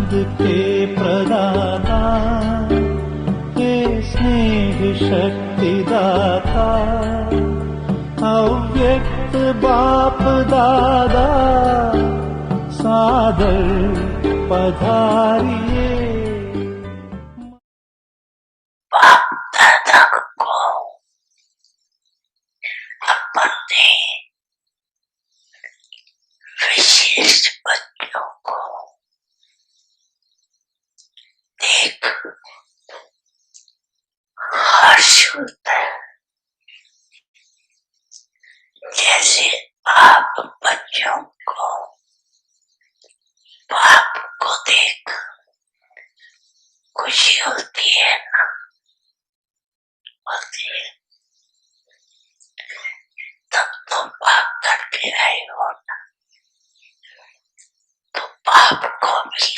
आनंद के प्रदाता, हे स्नेह शक्ति दाता, अव्यक्त बाप दादा सादर पधारिए। बाप दादा को अपने विशेष बच्चों को देख हर्ष होता है, जैसे आप बच्चों को बाप को देख खुशी होती है ना, होती है। तब तो बाप करके आए हो ना, तो बाप को भी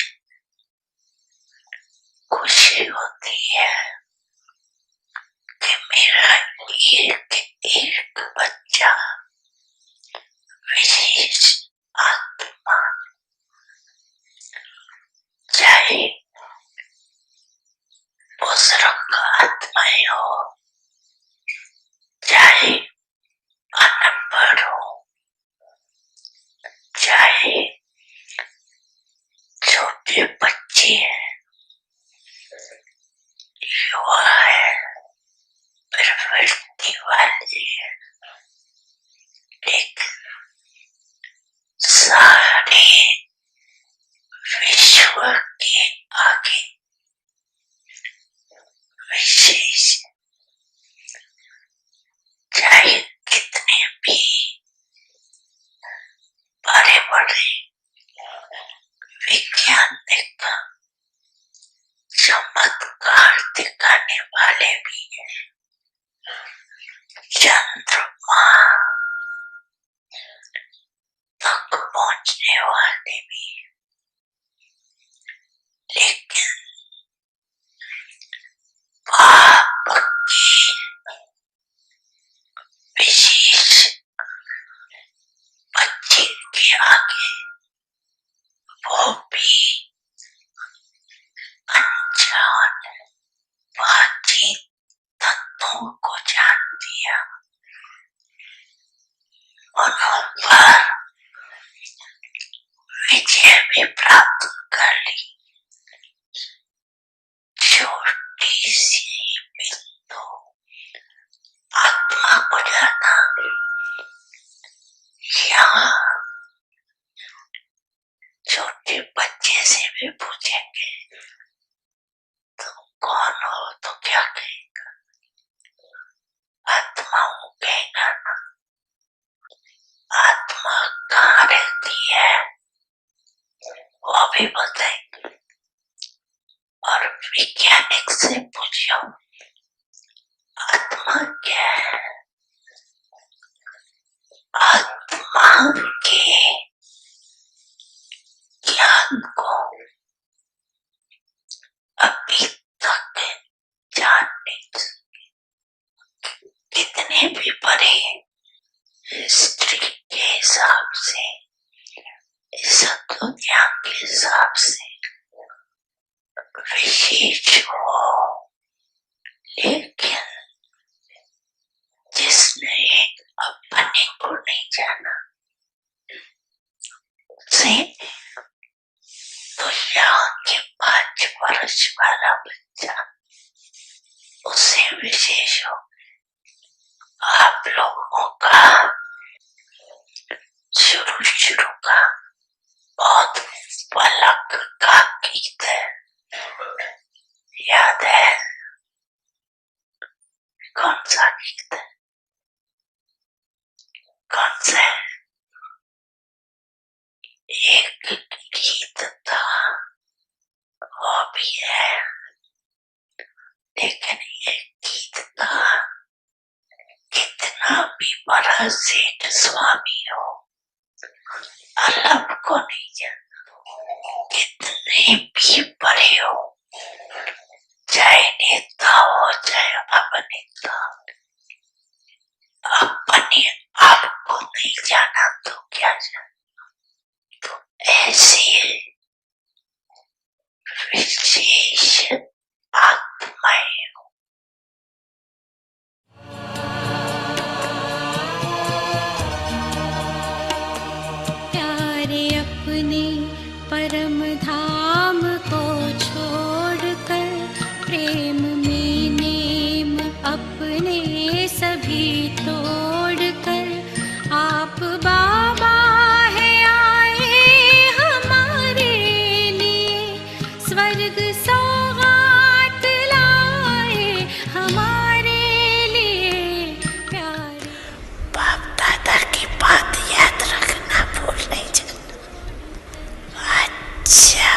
खुशी होती है कि मेरा एक बच्चा विशेष आत्मा, चाहे बुजुर्ग आत्माएं हो, चाहे अनपढ़ हो, चाहे छोटे बच्चे हैं, युवा है, प्रवृत्ति वाले है, लेकिन सारे विश्व के आगे विशेष, चाहे कितने भी बड़े बड़े वैज्ञानिक चमत्कार दिखाने वाले भी हैं, चंद्रमा तक पहुंचने वाले भी, लेकिन बाप की विशेष बच्चे के आगे वो भी अनजान बातचीत तत्वों को जान दिया, उन पर विजय भी प्राप्त कर ली। छोटी सी बिंदु आत्मा को जाना, यहाँ छोटे बच्चे से भी पूछेंगे तुम कौन हो तो क्या कहेगा, आत्मा वो कहेगा ना, आत्मा कहाँ रहती है वो भी बताएंगे। और वैज्ञानिक से पूछो आत्मा क्या है, आत्मा के ज्ञान को अभी तक जान नहीं सके। कितने भी बड़े हिस्ट्री के हिसाब से, इस दुनिया के हिसाब से विशेष हो, लेकिन जिसने अपने को नहीं जाना उसे तो यहाँ के 5 वर्ष वाला बच्चा उससे विशेष हो। आप लोगों का शुरू का बहुत पलक का गीत है, याद है? कौन सा गीत है? कौन सा? एक गीत था, वो भी है, लेकिन एक गीत था, कितना भी बड़ा सेठ स्वामी हो, अल्लाह को नहीं जानता, कितने भी बड़े हो, चाहे नेता हो चाहे अभिनेता, अपने आप को नहीं जाना तो क्या जाना। तो ऐसे अपने परम धाम को छोड़कर प्रेम में नेम अपने सभी तोड़कर आप बाबा है आए हमारे लिए स्वर्ग सौगात लाए हमारे लिए प्यारे। बाप दादा की बात याद रखना भूल नहीं जाना। अच्छा,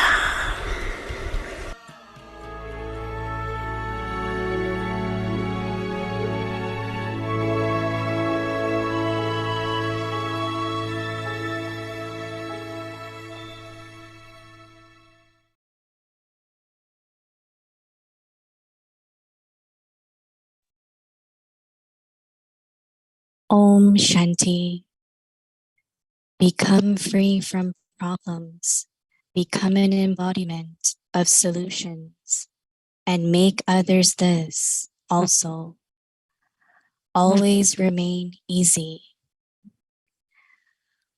Om Shanti. Become free from problems. Become an embodiment of solutions. And make others this also. Always remain easy.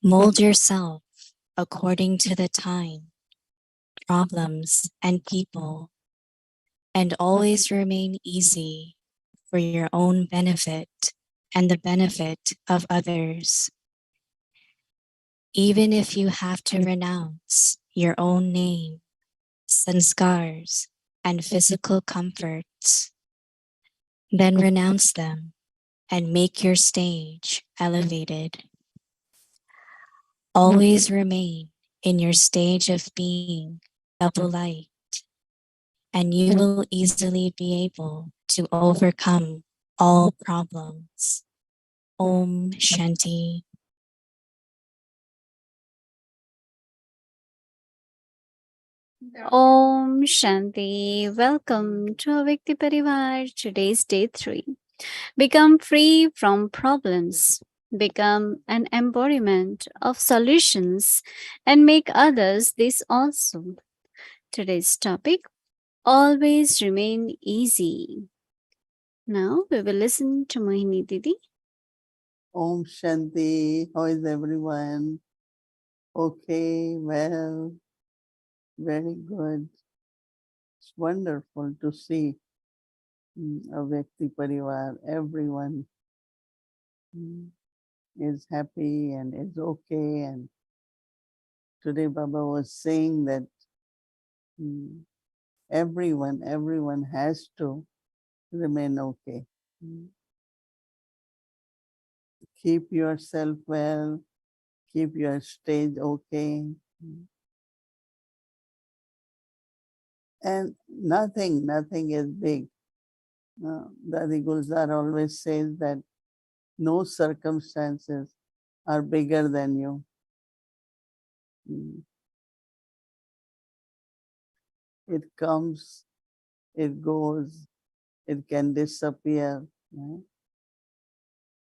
Mold yourself according to the time, problems, and people. And always remain easy for your own benefit and the benefit of others. Even if you have to renounce your own name, sanskars, and physical comforts, then renounce them and make your stage elevated. Always remain in your stage of being double light, and you will easily be able to overcome all problems. Om Shanti. Om Shanti. Welcome to Avikti Parivar. Today's day 3. Become free from problems. Become an embodiment of solutions and make others this also. Today's topic, always remain easy. Now we will listen to Mohini Didi. Om Shanti. How is everyone? Okay, well, very good. It's wonderful to see a Vyakti Parivar. Everyone is happy and is okay. And today Baba was saying that everyone has to remain okay. Keep yourself well, keep your stage okay. And nothing is big. Dadi Gulzar always says that no circumstances are bigger than you. It comes, it goes, it can disappear. Right?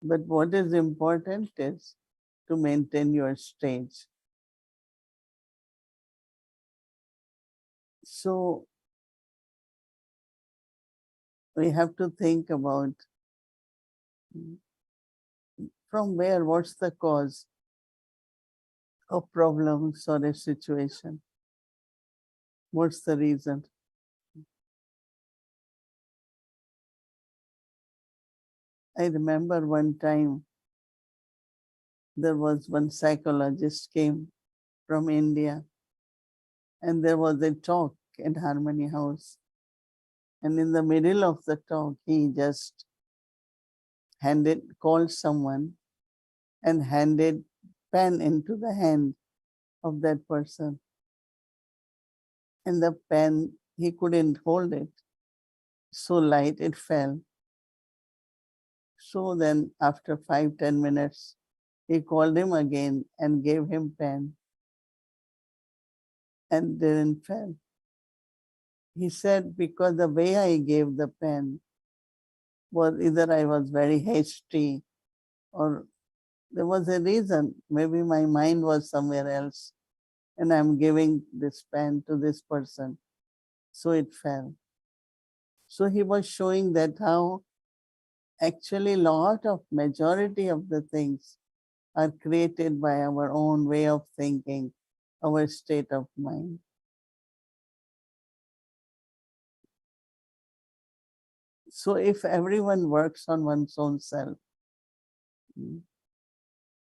But what is important is to maintain your stage. So we have to think about from where, what's the cause of problems or a situation? What's the reason? I remember one time there was one psychologist came from India and there was a talk in Harmony House. And in the middle of the talk, he just called someone and handed pen into the hand of that person. And the pen, he couldn't hold it. So light, it fell. So then after 5-10 minutes, he called him again and gave him pen and didn't fall. He said, because the way I gave the pen was either I was very hasty or there was a reason. Maybe my mind was somewhere else and I'm giving this pen to this person. So it fell. So he was showing that how actually lot of majority of the things are created by our own way of thinking, our state of mind. So if everyone works on one's own self,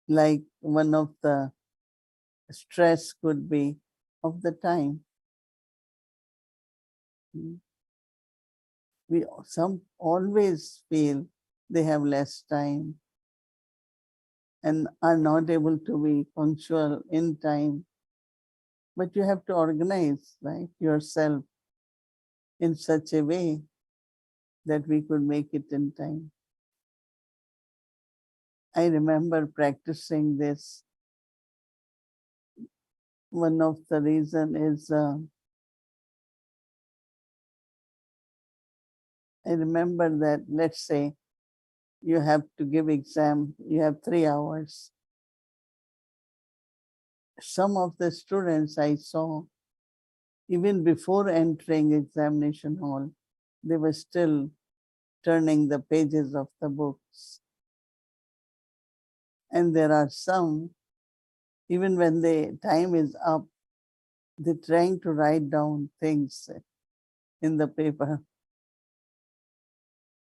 like one of the stress could be of the time. Some always feel they have less time and are not able to be punctual in time. But you have to organize, right, yourself in such a way that we could make it in time. I remember practicing this. One of the reason is I remember that, let's say you have to give exam, you have 3 hours. Some of the students I saw, even before entering examination hall, they were still turning the pages of the books. And there are some, even when the time is up, they're trying to write down things in the paper.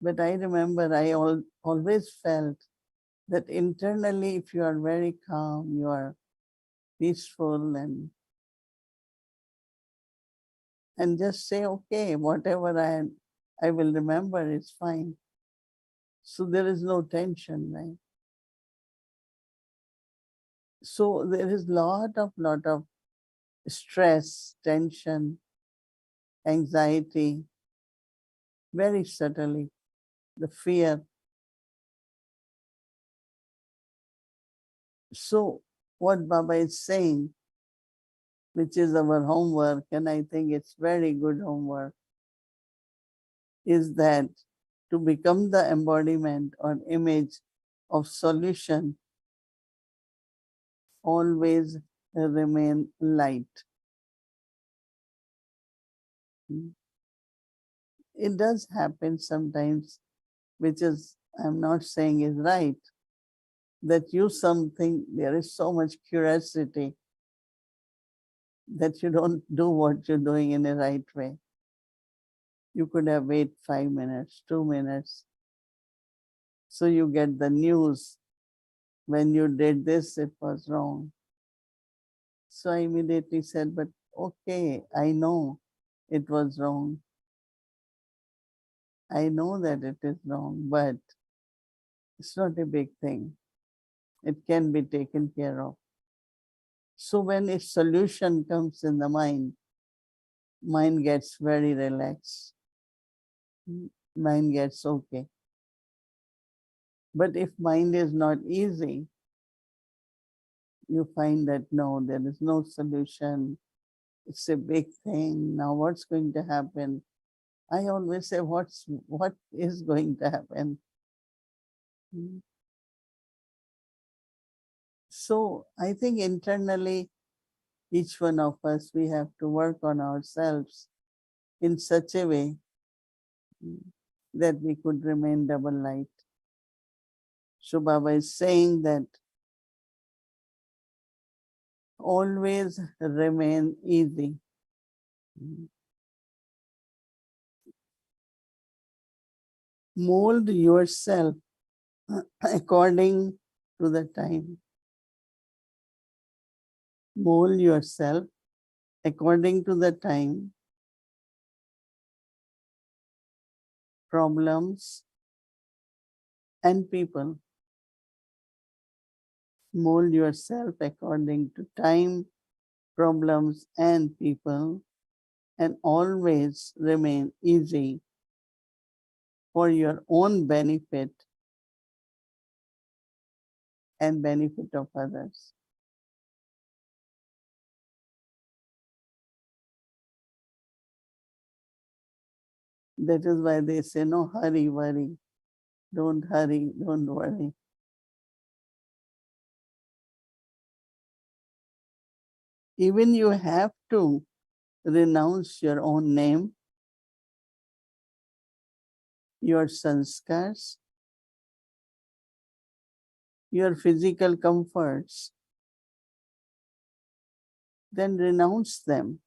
But I remember I always felt that internally, if you are very calm, you are peaceful and just say, okay, whatever I will remember is fine. So there is no tension, right? So there is lot of stress, tension, anxiety, very subtly, the fear. So what Baba is saying, which is our homework, and I think it's very good homework, is that to become the embodiment or image of solution, always remain light. It does happen sometimes, which is, I'm not saying is right, that you something, there is so much curiosity that you don't do what you're doing in a right way. You could have waited 5 minutes, 2 minutes. So you get the news, when you did this, it was wrong. So I immediately said, but okay, I know it was wrong. I know that it is wrong, but it's not a big thing. It can be taken care of. So when a solution comes in the mind gets very relaxed. Mind gets okay. But if mind is not easy, you find that no, there is no solution. It's a big thing. Now what's going to happen? I always say, what is going to happen? So I think internally, each one of us, we have to work on ourselves in such a way that we could remain double light. So Baba is saying that always remain easy. Mold yourself according to the time. Mold yourself according to the time, problems, and people. Mold yourself according to time, problems, and people, and always remain easy for your own benefit and benefit of others. That is why they say, no hurry, worry. Don't hurry, don't worry. Even you have to renounce your own name, your sanskars, your physical comforts, then renounce them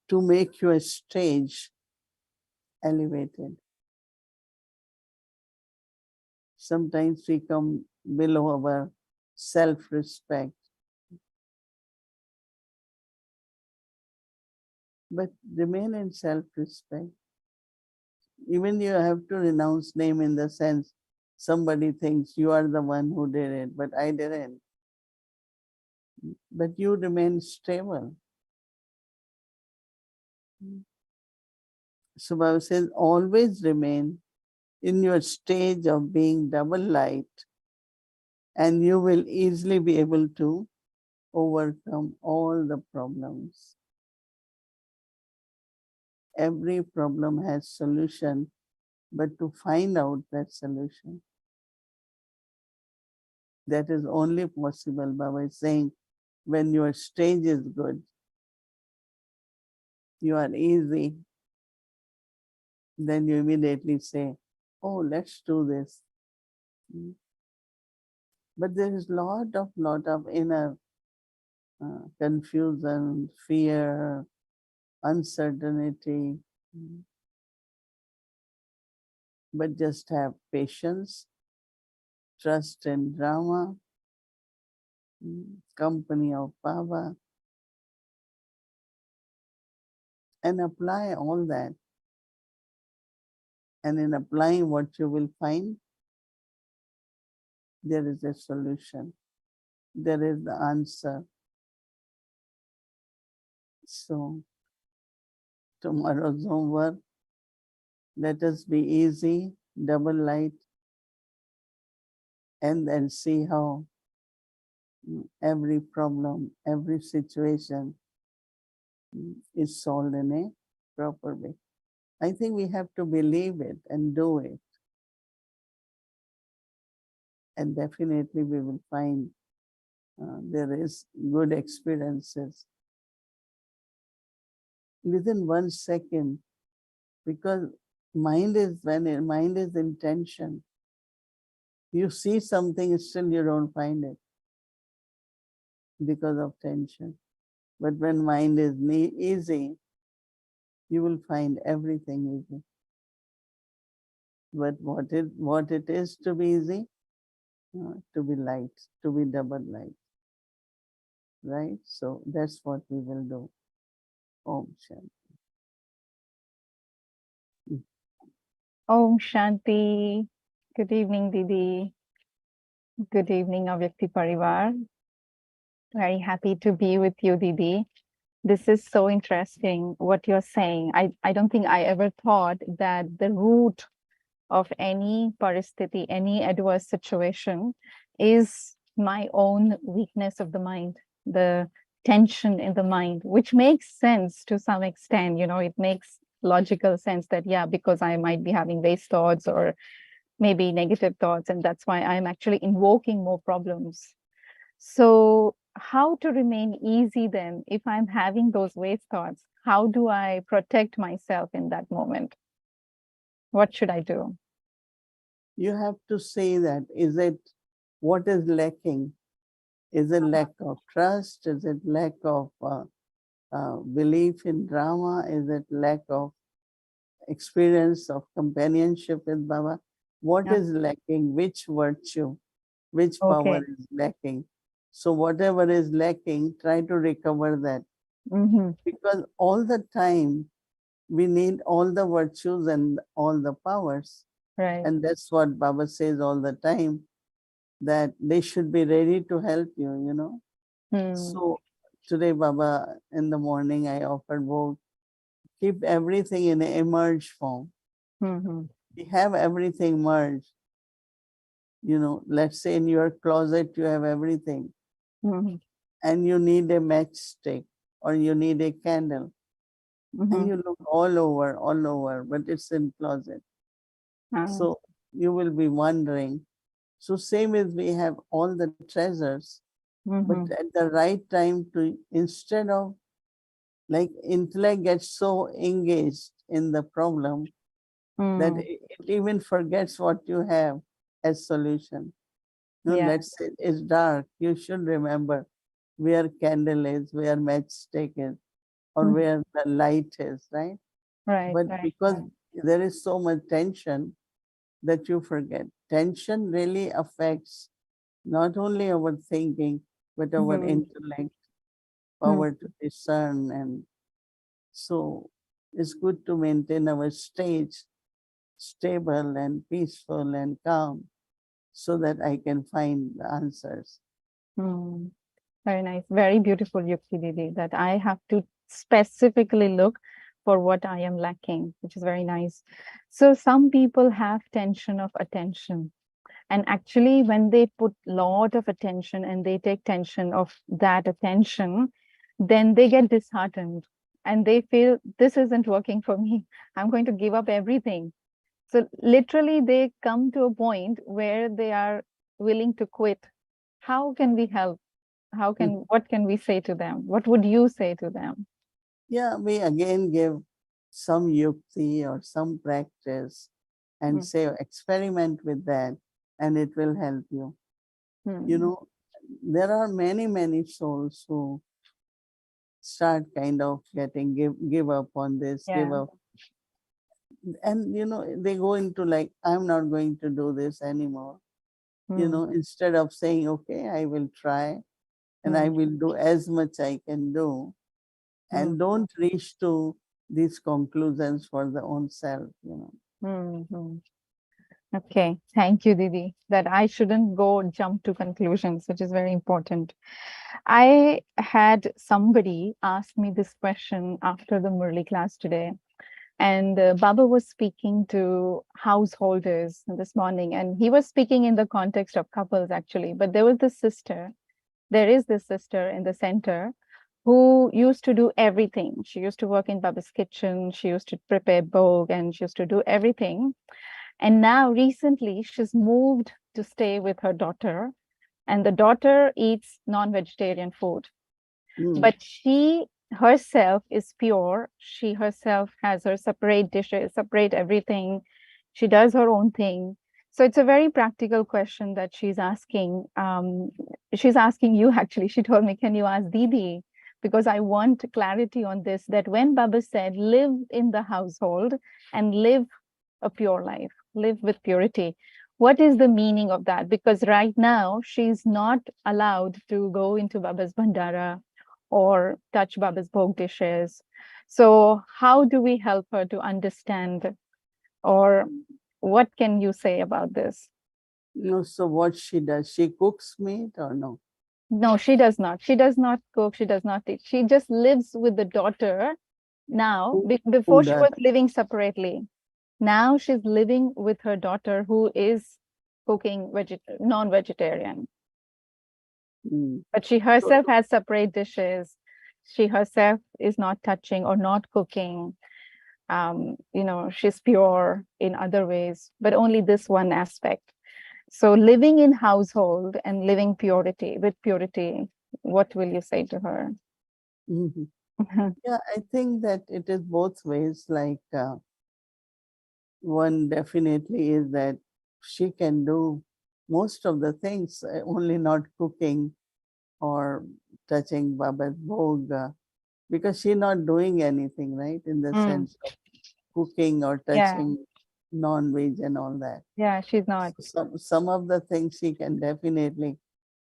to make your stage elevated. Sometimes we come below our self-respect, but remain in self-respect. Even you have to renounce name in the sense somebody thinks you are the one who did it, but I didn't. But you remain stable. So Baba says, always remain in your stage of being double light, and you will easily be able to overcome all the problems. Every problem has solution, but to find out that solution, that is only possible, Baba is saying, when your stage is good, you are easy, then you immediately say, oh, let's do this. But there is lot of inner confusion, fear, uncertainty. But just have patience, trust in Rama, company of Baba, and apply all that. And in applying what you will find, there is a solution. There is the answer. So tomorrow's homework, let us be easy, double light, and then see how every problem, every situation is solved in a proper way. I think we have to believe it and do it. And definitely we will find there is good experiences within 1 second, because mind is intention. You see something, still you don't find it because of tension. But when mind is easy, you will find everything easy. But what it is to be easy? To be light, to be double light. Right? So that's what we will do. Om Shanti. Om Shanti. Good evening, Didi. Good evening, Avyakti Parivar. Very happy to be with you, Didi. This is so interesting what you're saying. I don't think I ever thought that the root of any paristiti, any adverse situation is my own weakness of the mind, the tension in the mind, which makes sense to some extent. You know, it makes logical sense that, yeah, because I might be having waste thoughts or maybe negative thoughts, and that's why I'm actually invoking more problems. So how to remain easy then if I'm having those waste thoughts? How do I protect myself in that moment? What should I do? You have to say that, is it what is lacking? Is it lack of trust? Is it lack of belief in drama? Is it lack of experience of companionship with Baba? What Yeah. is lacking? Which virtue? Which power Okay. is lacking? So whatever is lacking, try to recover that. Because all the time, we need all the virtues and all the powers. Right. And that's what Baba says all the time, that they should be ready to help you, you know. So today, Baba, in the morning, I offered both, keep everything in a merged form. We have everything merged. You know, let's say in your closet, you have everything. And you need a matchstick or you need a candle. And you look all over, but it's in closet. So you will be wondering. So same as we have all the treasures, but at the right time, to instead of like intellect gets so engaged in the problem that it even forgets what you have as solution. No, Yeah. let's say it's dark. You should remember where candle is, where matchstick is, or Mhm. where the light is, right? Right, But right. because there is so much tension that you forget. Tension really affects not only our thinking, but our Mhm. intellect, Mhm. power to discern. And so it's good to maintain our stage stable and peaceful and calm so that I can find the answers. Hmm. Very nice. Very beautiful, Yukti Didi, that I have to specifically look for what I am lacking, which is very nice. So some people have tension of attention. And actually, when they put lot of attention and they take tension of that attention, then they get disheartened and they feel this isn't working for me. I'm going to give up everything. So literally they come to a point where they are willing to quit. How can we help? What can we say to them? What would you say to them? Yeah, we again give some yukti or some practice and Mm, say experiment with that and it will help you. You mm, know, there are many, many souls who start kind of getting give up on this, give yeah. up. And they go into like, I'm not going to do this anymore. Mm, Instead of saying, okay, I will try and I mm, will do as much I can do, mm, and don't reach to these conclusions for the own self. mm, mm. Okay, thank you, Didi. That I shouldn't go jump to conclusions, which is very important. I had somebody ask me this question after the Murli class today. And Baba was speaking to householders this morning, and he was speaking in the context of couples actually. But there is this sister in the center who used to do everything. She used to work in Baba's kitchen, she used to prepare bhog, and she used to do everything. And now recently she's moved to stay with her daughter, and the daughter eats non-vegetarian food. Mm, But she herself is pure. She herself has her separate dishes, separate everything. She does her own thing. So it's a very practical question that she's asking. She's asking you actually. She told me, can you ask Didi? Because I want clarity on this, that when Baba said, live in the household and live a pure life, live with purity. What is the meaning of that? Because right now she's not allowed to go into Baba's Bandara or touch Baba's bhog dishes. So how do we help her to understand, or what can you say about this? so what she does, she cooks meat or no? No, she does not. She does not cook. She does not eat. She just lives with the daughter now. Who, Before who she does? was living separately. Now she's living with her daughter who is cooking non-vegetarian. Mm. But she So, herself has separate dishes. She herself is not touching or not cooking. She's pure in other ways, but only this one aspect. So living in household and living with purity, what will you say to her? mhm. Yeah, I think that it is both ways. Like one definitely is that she can do most of the things, only not cooking or touching Baba's bhog, because she's not doing anything, right? In the Mm, sense of cooking or yeah, touching non-veg and all that. yeah, she's not. So some of the things she can definitely,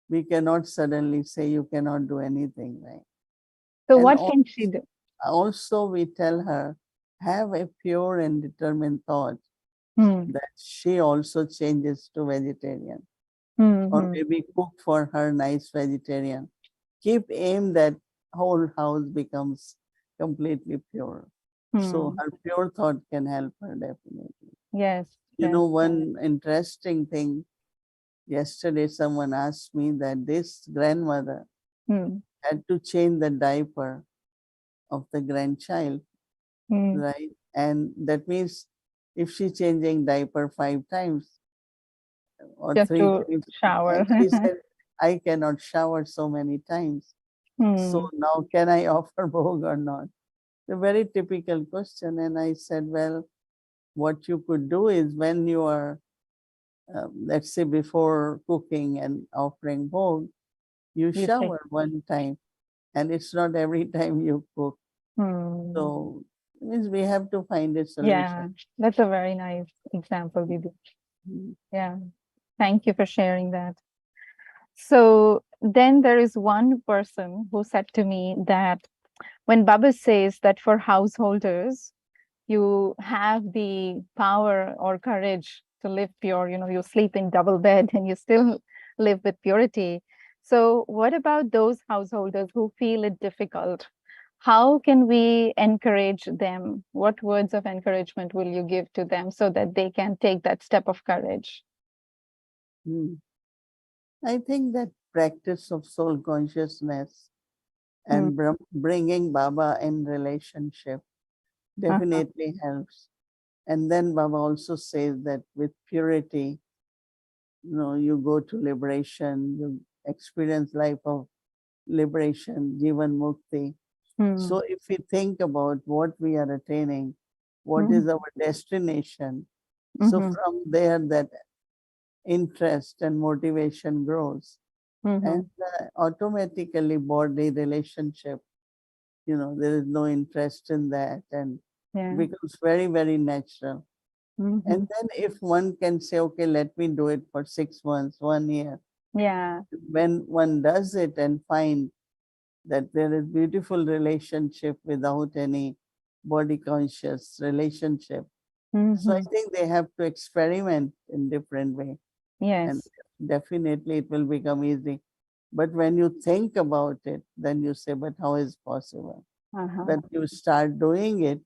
we cannot suddenly say you cannot do anything, right? So And what can she do? also we tell her, have a pure and determined thought Hmm, that she also changes to vegetarian, hmm, or hmm, maybe cook for her nice vegetarian. Keep aim that whole house becomes completely pure. So hmm. her pure thought can help her definitely. Yes, yes. One interesting thing, yesterday someone asked me that this grandmother Hmm, had to change the diaper of the grandchild, hmm. right? And that means if she's changing diaper 5 times or Just three to times, shower. and she said, I cannot shower so many times. So Hmm, now can I offer bhog or not? A very typical question. And I said, well, what you could do is when you are, let's say before cooking and offering bhog, You You say. shower one time, and it's not every time you cook. Hmm. So it means we have to find a Yeah, solution. that's a very nice example, Didi. Mm. Yeah, thank you for sharing that. So then there is one person who said to me that when Baba says that for householders, you have the power or courage to live pure, you sleep in double bed and you still live with purity. So what about those householders who feel it difficult? How can we encourage them? What words of encouragement will you give to them so that they can take that step of courage? Mm. I think that practice of soul consciousness Hmm. and bringing Baba in relationship Uh-huh. definitely helps. And then Baba also says that with purity, you go to liberation, you experience life of liberation, Jivan Mukti. Hmm. So if we think about what we are attaining, what Hmm. is our destination, so Mhm. from there that interest and motivation grows. And Mhm. automatically body relationship, there is no interest in that and Yeah. becomes very, very natural. And Mhm. then if one can say, okay, let me do it for 6 months, 1 year, Yeah. when one does it and find that there is beautiful relationship without any body conscious relationship. So I Mhm. think they have to experiment in different way, and Yes. definitely it will become easy. But when you think about it, then you say, but how is possible? Uh-huh. But you start doing it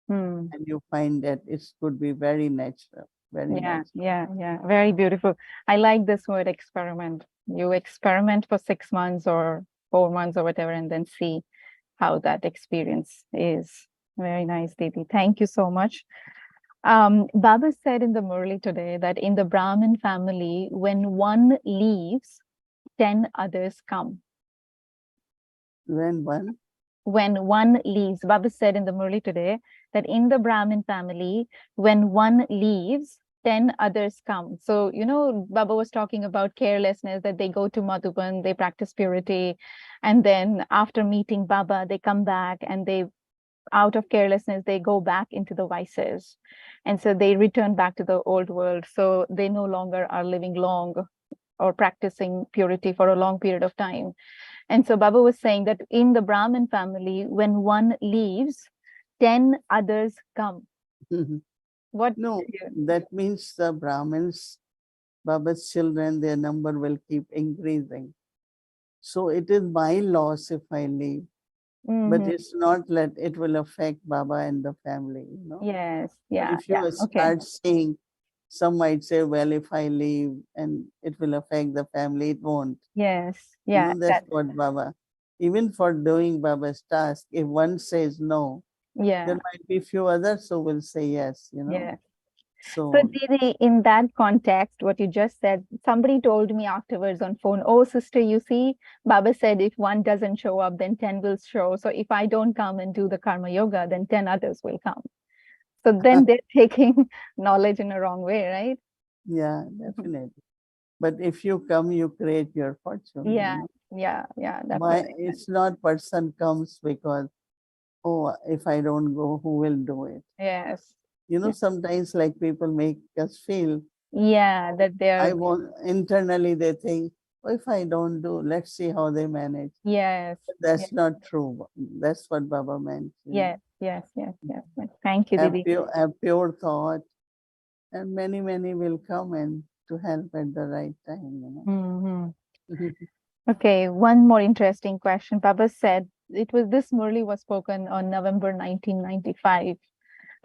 Hmm. and you find that it could be very natural, very Yeah. natural. Yeah. Yeah. Very beautiful. I like this word experiment. You experiment for 6 months or 4 months or whatever, and then see how that experience is. Very nice, Didi. Thank you so much. Baba said in the Murli today that in the Brahmin family, when one leaves, 10 others come. When When one leaves, Baba said in the Murli today that in the Brahmin family, when one leaves, 10 others come. So, Baba was talking about carelessness, that they go to Madhuban, they practice purity, and then after meeting Baba, they come back and they, out of carelessness, they go back into the vices. And so they return back to the old world. So they no longer are living long or practicing purity for a long period of time. And so Baba was saying that in the Brahmin family, when one leaves, 10 others come. What? no, that means the Brahmins, Baba's children, their number will keep increasing. So it is my loss if I leave, but Mhm. it's not that it will affect Baba and the family. Yes. But Yeah. if Yeah. you Okay. start saying, some might say, well, if I leave and it will affect the family, it won't. Yes. Yeah. That's That. what Baba, even for doing Baba's task, if one says no, there Yeah. might be few others who will say yes. Yeah. So, So, Didi, in that context, what you just said, somebody told me afterwards on phone, oh, sister, you see, Baba said if one doesn't show up, then 10 will show. So if I don't come and do the karma yoga, then 10 others will come. So then they're taking knowledge in a wrong way, right? yeah, definitely. But if you come, you create your Yeah, fortune. yeah, yeah. That's what My, I said. it's not person comes because, oh, if I don't go, who will do it? Yes. Yeah, Sometimes like people make us feel, yeah, that I they're, want, internally they think, oh, if I don't do, let's see how they manage. yes, But yes, that's not true. That's what Baba meant. yes, yes, yes, yes, yes. Thank you, Have Didi. pure thought, and many, many will come and to help at the right time. Hmm. Okay, one more interesting question. Baba said it was this Murli was spoken on November 1995.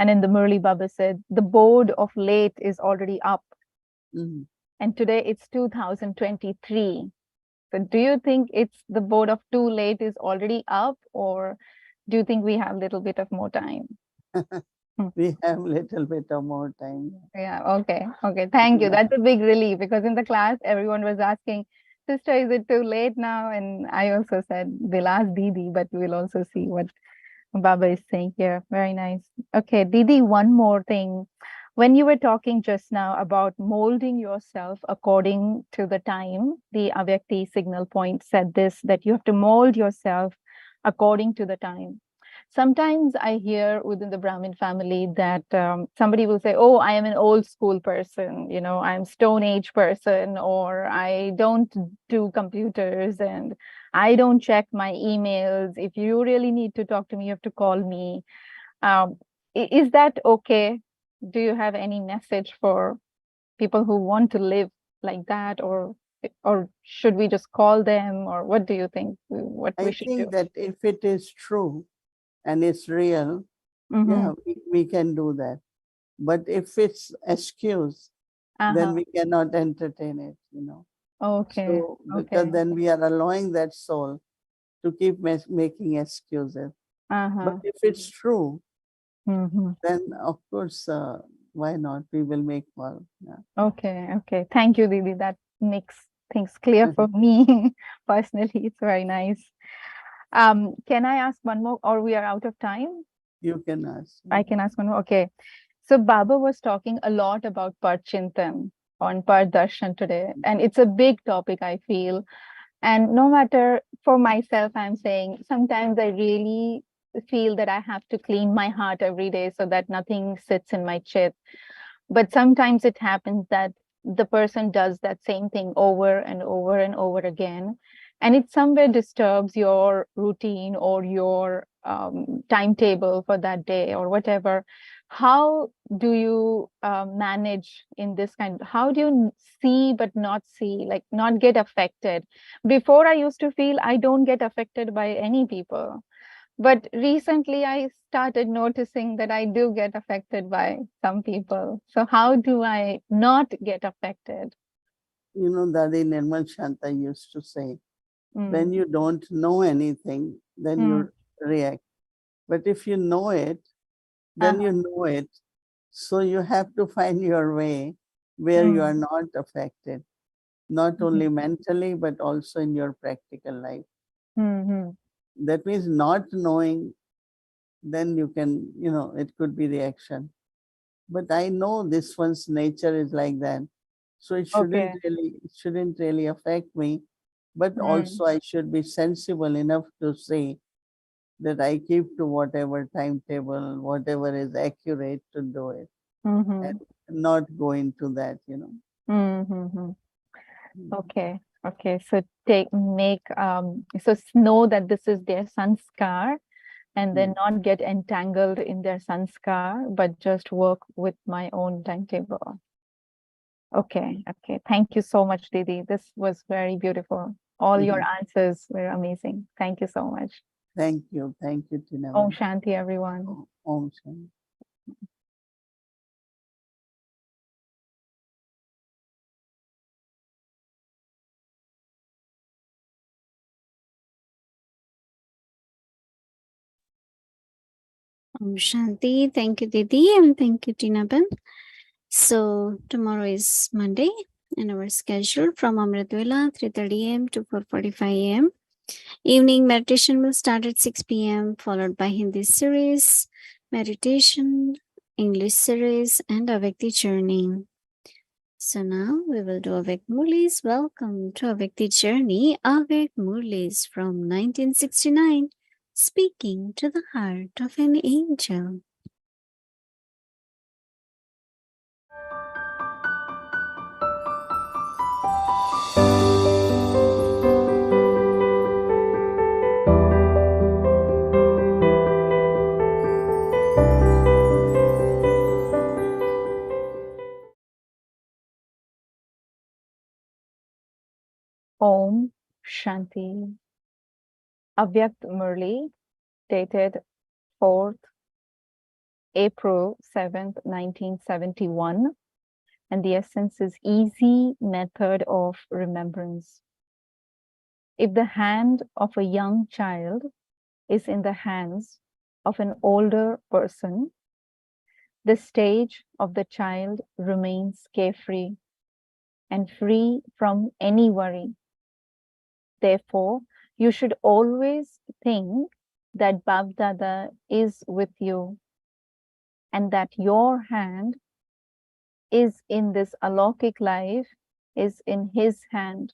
And in the Murli, Baba said, the board of late is already up. Mhm. And today it's 2023. So do you think it's the board of too late is already up, or do you think we have a little bit of more time? Hmm. We have little bit of more time. Yeah, okay. Okay. Thank you. That's a big relief because in the class everyone was asking, sister, is it too late now? And I also said we'll ask Didi, but we'll also see what Baba is saying here. Very nice. Okay, Didi, one more thing. When you were talking just now about molding yourself according to the time, the Avyakti signal point said this, that you have to mold yourself according to the time. Sometimes I hear within the Brahmin family that somebody will say, oh, I am an old school person, you know, I'm Stone Age person, or I don't do computers and I don't check my emails. If you really need to talk to me, you have to call me. Is that okay? Do you have any message for people who want to live like that, or should we just call them, or what do you think what we I should do? think that if it is true and it's real, yeah, we can do that. But if it's excuse, then we cannot entertain it, you know. Okay. So, because Okay. then we are allowing that soul to keep making excuses. But if it's true, then of course, why not? We will make one. Yeah. Okay. Okay. Thank you, Didi. That makes things clear for me personally. It's very nice. Can I ask one more, or we are out of time? You can ask. I can ask one more. Okay. So Baba was talking a lot about Parchintan on Pardarshan today, and it's a big topic, I feel. And no matter, for myself, I'm saying sometimes I really feel that I have to clean my heart every day so that nothing sits in my chit. But sometimes it happens that the person does that same thing over and over and over again, and it somewhere disturbs your routine or your timetable for that day or whatever. How do you manage in this kind? How do you see but not see, like not get affected? Before, I used to feel I don't get affected by any people, but recently I started noticing that I do get affected by some people. So how do I not get affected? You know, Dadi Nirmal Shanta used to say, when you don't know anything, then you react. But if you know it, then you know it. So you have to find your way where you are not affected, not only mentally, but also in your practical life. That means not knowing, then you can, you know, it could be reaction. But I know this one's nature is like that. So Okay. it shouldn't really affect me. But also I should be sensible enough to say that I keep to whatever timetable, whatever is accurate to do it, and not go into that, you know. Okay. Okay. So know that this is their sanskar, and then not get entangled in their sanskar, but just work with my own timetable. Okay. Okay. Thank you so much, Didi. This was very beautiful. All your answers were amazing. Thank you so much. Thank you. Thank you, Om Tinavan. Shanti, everyone. Om Shanti. Om Shanti. Thank you, Didi, and thank you, Tinaban. So tomorrow is Monday, and our schedule from Amritwela 3:30 a.m. to 4:45 a.m. Evening meditation will start at 6 p.m., followed by Hindi series, meditation, English series, and Avyakti journey. So now we will do Avyak Murlis. Welcome to Avyakti journey, Avyak Murlis from 1969, speaking to the heart of an angel. Om Shanti. Avyakt Murli, dated 4th April 7th, 1971. And the essence is easy method of remembrance. If the hand of a young child is in the hands of an older person, the stage of the child remains carefree and free from any worry. Therefore, you should always think that Bab Dada is with you and that your hand is in this alokik life is in his hand.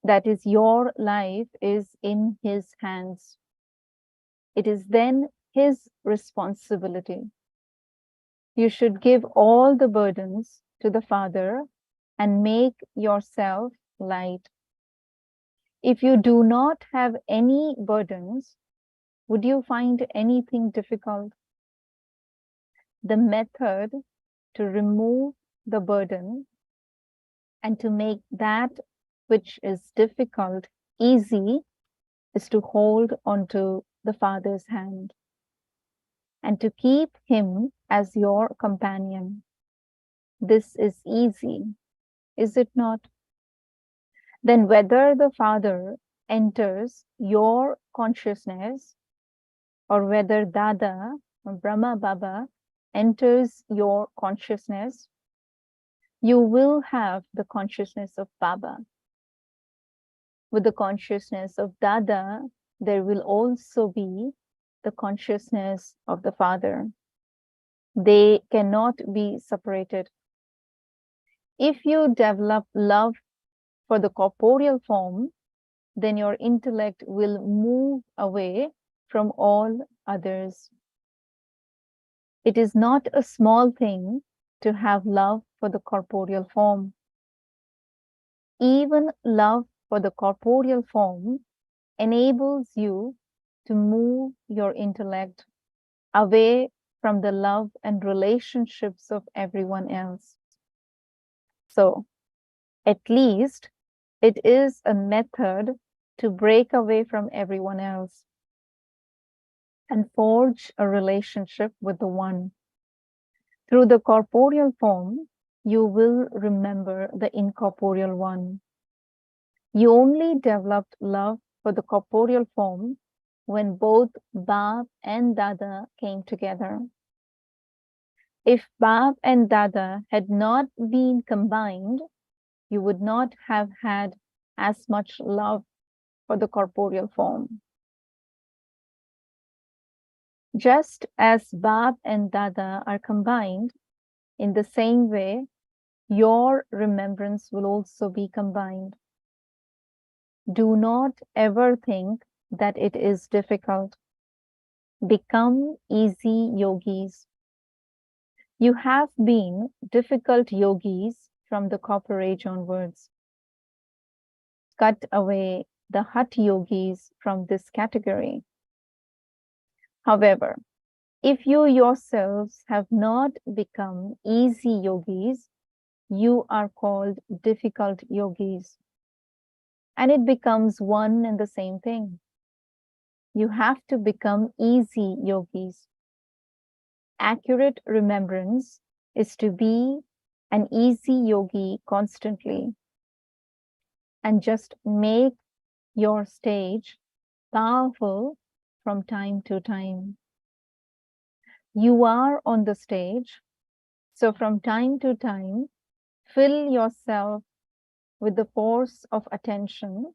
That is, your life is in his hands. It is then his responsibility. You should give all the burdens to the Father and make yourself light. If you do not have any burdens, would you find anything difficult? The method to remove the burden and to make that which is difficult easy is to hold onto the Father's hand and to keep him as your companion. This is easy, is it not? Then whether the Father enters your consciousness or whether Dada or Brahma Baba enters your consciousness, you will have the consciousness of Baba. With the consciousness of Dada, there will also be the consciousness of the Father. They cannot be separated. If you develop love for the corporeal form, then your intellect will move away from all others. It is not a small thing to have love for the corporeal form. Even love for the corporeal form enables you to move your intellect away from the love and relationships of everyone else. So, at least it is a method to break away from everyone else and forge a relationship with the One. Through the corporeal form, you will remember the incorporeal One. You only developed love for the corporeal form when both Bab and Dada came together. If Bab and Dada had not been combined, you would not have had as much love for the corporeal form. Just as Bab and Dada are combined, in the same way, your remembrance will also be combined. Do not ever think that it is difficult. Become easy yogis. You have been difficult yogis from the copper age onwards. Cut away the hut yogis from this category. However, if you yourselves have not become easy yogis, you are called difficult yogis. And it becomes one and the same thing. You have to become easy yogis. Accurate remembrance is to be an easy yogi constantly and just make your stage powerful from time to time. You are on the stage, so from time to time, fill yourself with the force of attention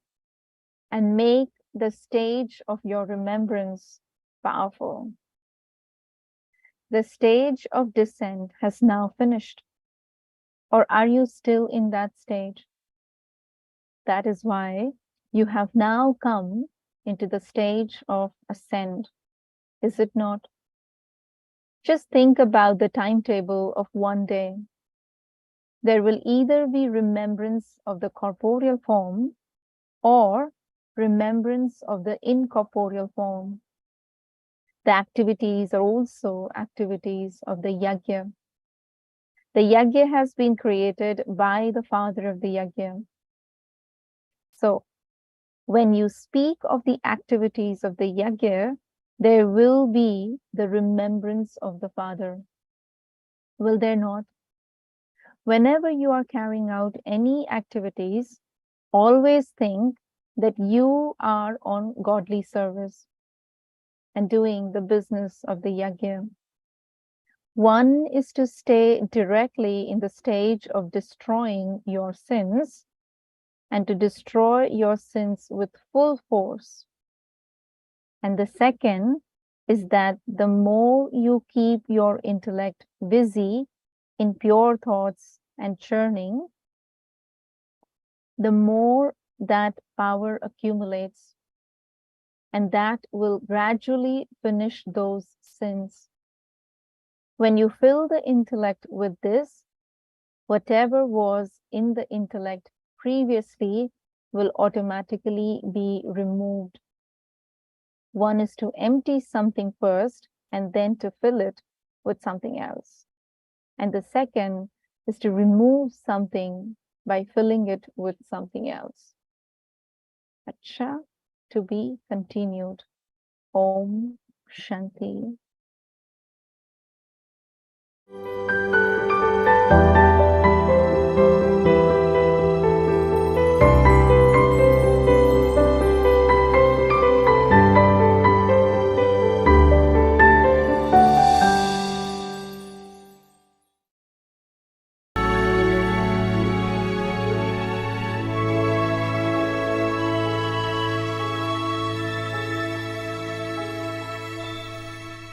and make the stage of your remembrance powerful. The stage of descent has now finished. Or are you still in that stage? That is why you have now come into the stage of ascent, is it not? Just think about the timetable of one day. There will either be remembrance of the corporeal form or remembrance of the incorporeal form. The activities are also activities of the yajna. The yajna has been created by the father of the yajna. So, when you speak of the activities of the yajna, there will be the remembrance of the Father. Will there not? Whenever you are carrying out any activities, always think that you are on godly service and doing the business of the yajna. One is to stay directly in the stage of destroying your sins and to destroy your sins with full force. And the second is that the more you keep your intellect busy in pure thoughts and churning, the more that power accumulates, and that will gradually finish those sins. When you fill the intellect with this, whatever was in the intellect previously will automatically be removed. One is to empty something first and then to fill it with something else. And the second is to remove something by filling it with something else. Acha, to be continued. Om Shanti.